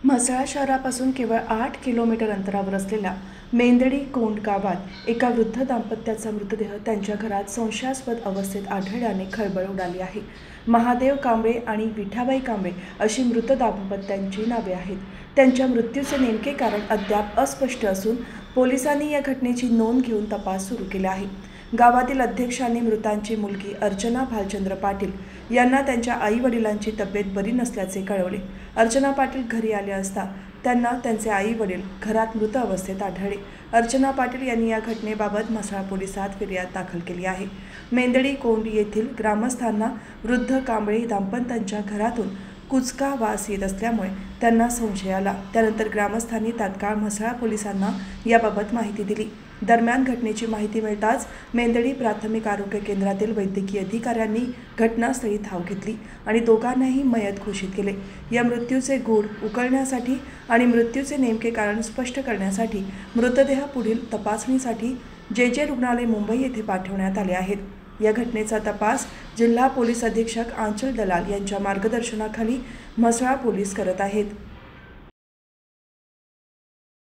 म्हसळा शहरापासून केवळ 8 किलोमीटर अंतरावर असलेल्या मेंदडी कोंड गावात एका वृद्ध दाम्पत्याचा मृतदेह त्यांच्या घरात संशयास्पद अवस्थेत आढळल्याने खळबळ उडाली आहे। महादेव कांबळे आणि विठाबाई कांबळे अशी मृत दाम्पत्यांची नावे आहेत। त्यांच्या मृत्यूचे नेमके कारण अद्याप अस्पष्ट असून पोलिसांनी या घटनेची नोंद घेऊन तपास सुरू केला आहे। गावातील अध्यक्षांनी मृतांची मुलगी अर्चना भालचंद्र पाटील यांना त्यांच्या आई-वडिलांची तब्येत बरी नसल्याचे कळवले। अर्चना पाटील घरी आले असता त्यांना त्यांचे आई-वडील घरात मृत अवस्थेत आढळले। अर्चना पाटील यांनी या घटनेबाबत म्हसळा पोलिसात फिर्याद दाखल केली आहे। मेंदडी कोंड येथील ग्रामस्थांना वृद्ध कांबळे दाम्पत्यांच्या घरातून कुचका वास येत असल्यामुळे त्यांना संशय आला। त्यानंतर ग्रामस्थांनी तात्काळ म्हसळा पोलिसांना याबाबत माहिती दिली। दरम्यान घटनेची माहिती मिळताच मेंदडी प्राथमिक आरोग्य केंद्रातील वैद्यकीय अधिकाऱ्यांनी घटनास्थळी धाव घेतली आणि दोघांनाही मयत घोषित केले। या मृत्यूचे गूढ उकलण्यासाठी आणि मृत्यूचे नेमके कारण स्पष्ट करण्यासाठी मृतदेह पुढील तपासणीसाठी जे रुग्णालय मुंबई येथे पाठवण्यात आले आहेत। या घटनेचा तपास जिल्हा पोलीस अधीक्षक आंचल दलाल यांच्या मार्गदर्शनाखाली म्हसळा पोलीस करत आहेत।